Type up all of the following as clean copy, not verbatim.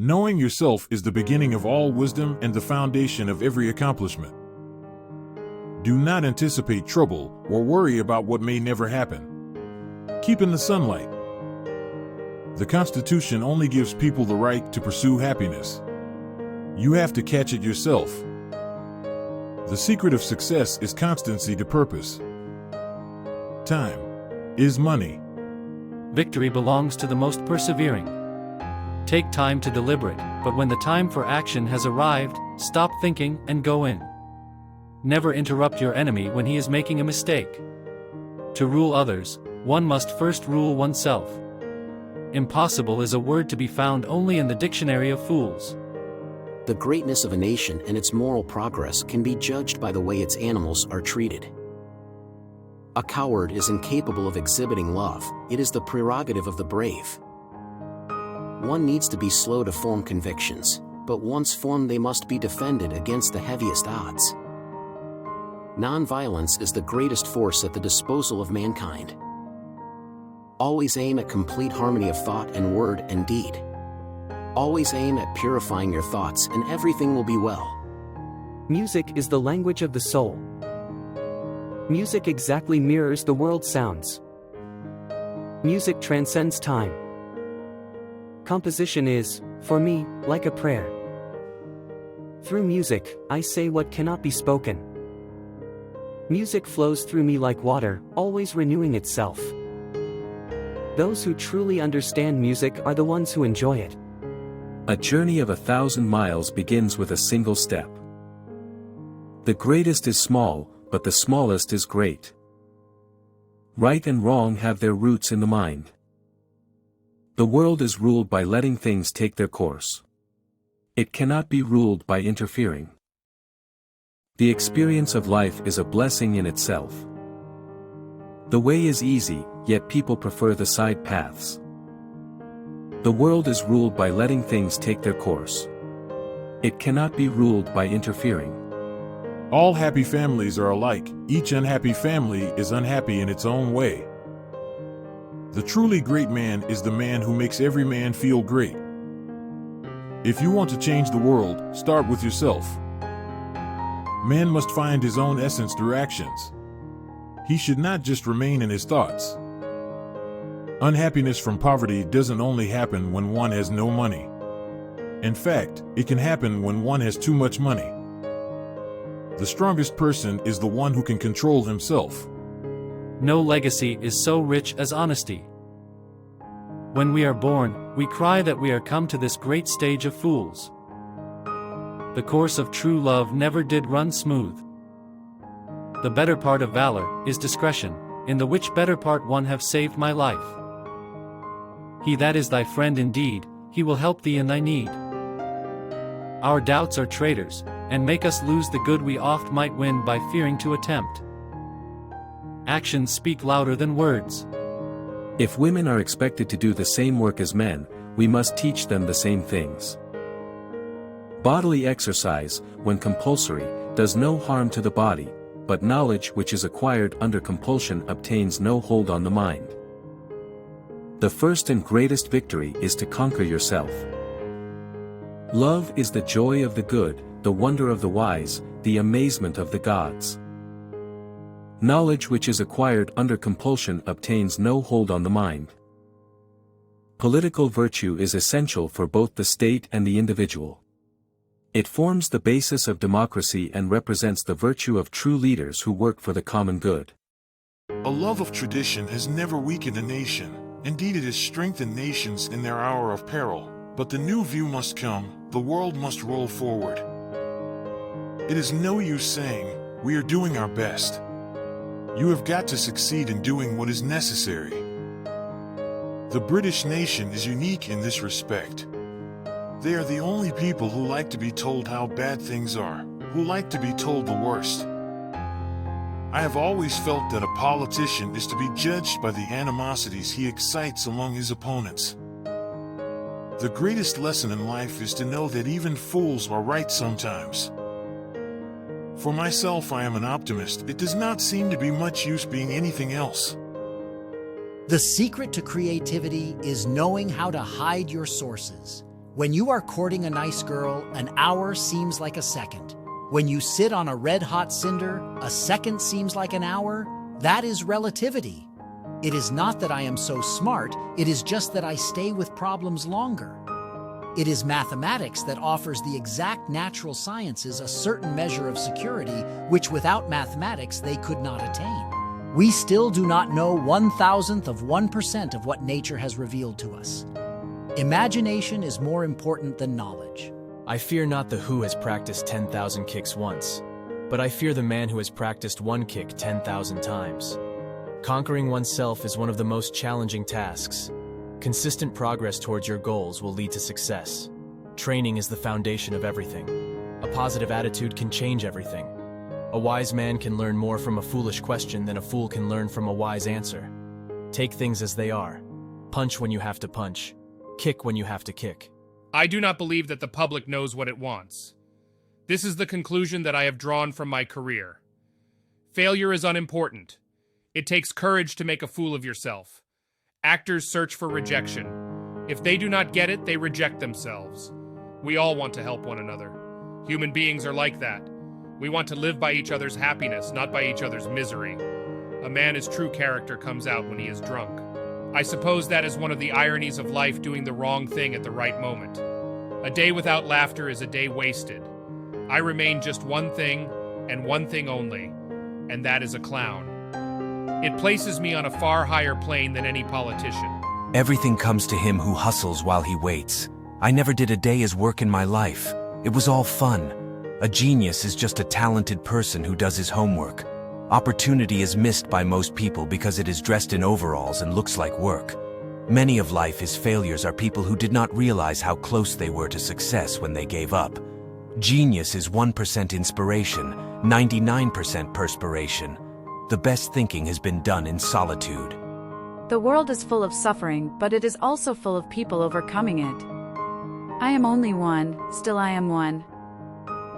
Knowing yourself is the beginning of all wisdom and the foundation of every accomplishment. Do not anticipate trouble or worry about what may never happen. Keep in the sunlight. The Constitution only gives people the right to pursue happiness. You have to catch it yourself. The secret of success is constancy to purpose. Time is money. Victory belongs to the most persevering. Take time to deliberate, but when the time for action has arrived, stop thinking and go in. Never interrupt your enemy when he is making a mistake. To rule others, one must first rule oneself. Impossible is a word to be found only in the dictionary of fools. The greatness of a nation and its moral progress can be judged by the way its animals are treated. A coward is incapable of exhibiting love, it is the prerogative of the brave. One needs to be slow to form convictions, but once formed they must be defended against the heaviest odds. Nonviolence is the greatest force at the disposal of mankind. Always aim at complete harmony of thought and word and deed. Always aim at purifying your thoughts and everything will be well. Music is the language of the soul. Music exactly mirrors the world's sounds. Music transcends time. Composition is, for me, like a prayer. Through music, I say what cannot be spoken. Music flows through me like water, always renewing itself. Those who truly understand music are the ones who enjoy it. A journey of 1,000 miles begins with a single step. The greatest is small, but the smallest is great. Right and wrong have their roots in the mind. The world is ruled by letting things take their course. It cannot be ruled by interfering. The experience of life is a blessing in itself. The way is easy, yet people prefer the side paths. The world is ruled by letting things take their course. It cannot be ruled by interfering. All happy families are alike, each unhappy family is unhappy in its own way. The truly great man is the man who makes every man feel great. If you want to change the world, start with yourself. Man must find his own essence through actions. He should not just remain in his thoughts. Unhappiness from poverty doesn't only happen when one has no money. In fact, it can happen when one has too much money. The strongest person is the one who can control himself. No legacy is so rich as honesty. When we are born, we cry that we are come to this great stage of fools. The course of true love never did run smooth. The better part of valor is discretion, in the which better part one have saved my life. He that is thy friend indeed, he will help thee in thy need. Our doubts are traitors, and make us lose the good we oft might win by fearing to attempt. Actions speak louder than words. If women are expected to do the same work as men, we must teach them the same things. Bodily exercise, when compulsory, does no harm to the body, but knowledge which is acquired under compulsion obtains no hold on the mind. The first and greatest victory is to conquer yourself. Love is the joy of the good, the wonder of the wise, the amazement of the gods. Knowledge which is acquired under compulsion obtains no hold on the mind. Political virtue is essential for both the state and the individual. It forms the basis of democracy and represents the virtue of true leaders who work for the common good. A love of tradition has never weakened a nation. Indeed, it has strengthened nations in their hour of peril. But the new view must come, the world must roll forward. It is no use saying, we are doing our best. You have got to succeed in doing what is necessary. The British nation is unique in this respect. They are the only people who like to be told how bad things are, who like to be told the worst. I have always felt that a politician is to be judged by the animosities he excites among his opponents. The greatest lesson in life is to know that even fools are right sometimes. For myself, I am an optimist. It does not seem to be much use being anything else. The secret to creativity is knowing how to hide your sources. When you are courting a nice girl, an hour seems like a second. When you sit on a red-hot cinder, a second seems like an hour. That is relativity. It is not that I am so smart, it is just that I stay with problems longer. It is mathematics that offers the exact natural sciences a certain measure of security, which without mathematics they could not attain. We still do not know 1,000th of 1% of what nature has revealed to us. Imagination is more important than knowledge. I fear not the who has practiced 10,000 kicks once, but I fear the man who has practiced one kick 10,000 times. Conquering oneself is one of the most challenging tasks. Consistent progress towards your goals will lead to success. Training is the foundation of everything. A positive attitude can change everything. A wise man can learn more from a foolish question than a fool can learn from a wise answer. Take things as they are. Punch when you have to punch. Kick when you have to kick. I do not believe that the public knows what it wants. This is the conclusion that I have drawn from my career. Failure is unimportant. It takes courage to make a fool of yourself. Actors search for rejection. If they do not get it, they reject themselves. We all want to help one another. Human beings are like that. We want to live by each other's happiness, not by each other's misery. A man's true character comes out when he is drunk. I suppose that is one of the ironies of life, doing the wrong thing at the right moment. A day without laughter is a day wasted. I remain just one thing, and one thing only, and that is a clown. It places me on a far higher plane than any politician. Everything comes to him who hustles while he waits. I never did a day's work in my life. It was all fun. A genius is just a talented person who does his homework. Opportunity is missed by most people because it is dressed in overalls and looks like work. Many of life's failures are people who did not realize how close they were to success when they gave up. Genius is 1% inspiration, 99% perspiration. The best thinking has been done in solitude. The world is full of suffering, but it is also full of people overcoming it. I am only one, still I am one.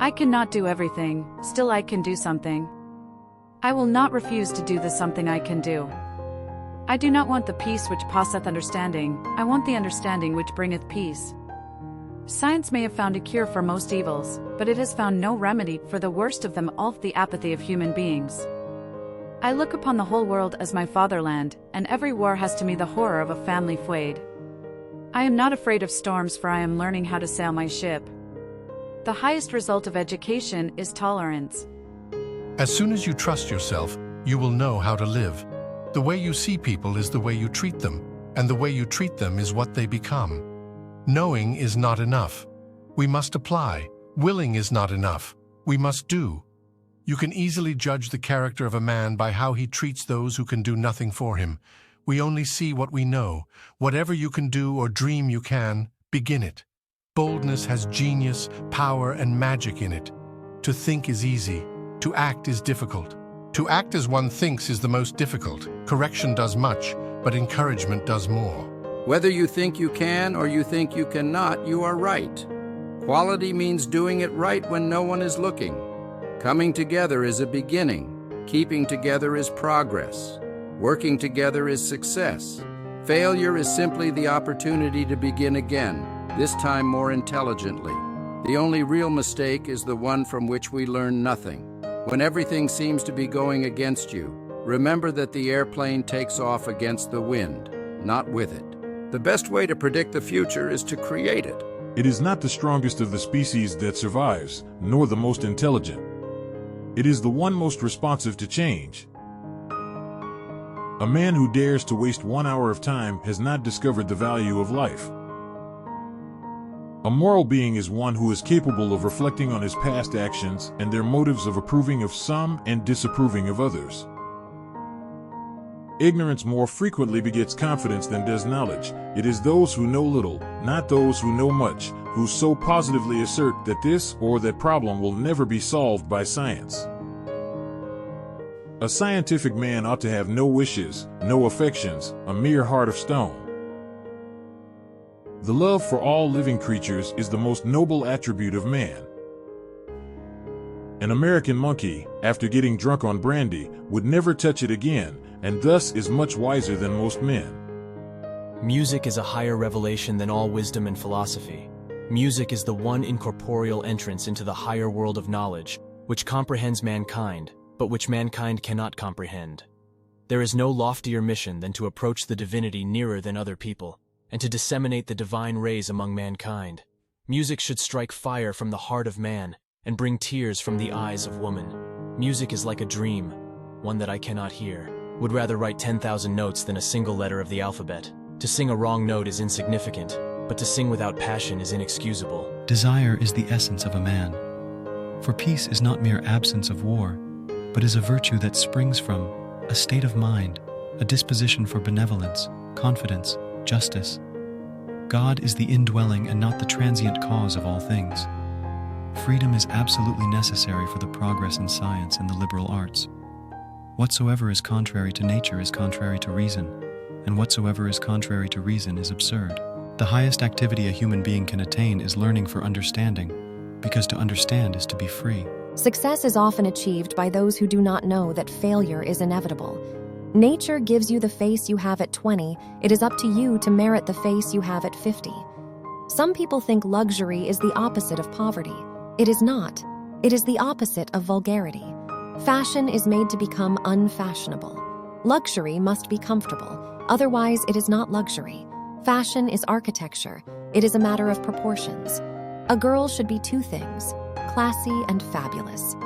I cannot do everything, still I can do something. I will not refuse to do the something I can do. I do not want the peace which passeth understanding, I want the understanding which bringeth peace. Science may have found a cure for most evils, but it has found no remedy for the worst of them all, the apathy of human beings. I look upon the whole world as my fatherland, and every war has to me the horror of a family feud. I am not afraid of storms, for I am learning how to sail my ship. The highest result of education is tolerance. As soon as you trust yourself, you will know how to live. The way you see people is the way you treat them, and the way you treat them is what they become. Knowing is not enough. We must apply. Willing is not enough. We must do. You can easily judge the character of a man by how he treats those who can do nothing for him. We only see what we know. Whatever you can do or dream you can, begin it. Boldness has genius, power, and magic in it. To think is easy. To act is difficult. To act as one thinks is the most difficult. Correction does much, but encouragement does more. Whether you think you can or you think you cannot, you are right. Quality means doing it right when no one is looking. Coming together is a beginning. Keeping together is progress. Working together is success. Failure is simply the opportunity to begin again, this time more intelligently. The only real mistake is the one from which we learn nothing. When everything seems to be going against you, remember that the airplane takes off against the wind, not with it. The best way to predict the future is to create it. It is not the strongest of the species that survives, nor the most intelligent. It is the one most responsive to change. A man who dares to waste 1 hour of time has not discovered the value of life. A moral being is one who is capable of reflecting on his past actions and their motives of approving of some and disapproving of others. Ignorance more frequently begets confidence than does knowledge. It is those who know little, not those who know much, who so positively assert that this or that problem will never be solved by science. A scientific man ought to have no wishes, no affections, a mere heart of stone. The love for all living creatures is the most noble attribute of man. An American monkey, after getting drunk on brandy, would never touch it again, and thus is much wiser than most men. Music is a higher revelation than all wisdom and philosophy. Music is the one incorporeal entrance into the higher world of knowledge, which comprehends mankind, but which mankind cannot comprehend. There is no loftier mission than to approach the divinity nearer than other people, and to disseminate the divine rays among mankind. Music should strike fire from the heart of man, and bring tears from the eyes of woman. Music is like a dream, one that I cannot hear. Would rather write 10,000 notes than a single letter of the alphabet. To sing a wrong note is insignificant, but to sing without passion is inexcusable. Desire is the essence of a man. For peace is not mere absence of war, but is a virtue that springs from a state of mind, a disposition for benevolence, confidence, justice. God is the indwelling and not the transient cause of all things. Freedom is absolutely necessary for the progress in science and the liberal arts. Whatsoever is contrary to nature is contrary to reason, and whatsoever is contrary to reason is absurd. The highest activity a human being can attain is learning for understanding, because to understand is to be free. Success is often achieved by those who do not know that failure is inevitable. Nature gives you the face you have at 20. It is up to you to merit the face you have at 50. Some people think luxury is the opposite of poverty. It is not. It is the opposite of vulgarity. Fashion is made to become unfashionable. Luxury must be comfortable, otherwise it is not luxury. Fashion is architecture. It is a matter of proportions. A girl should be two things, classy and fabulous.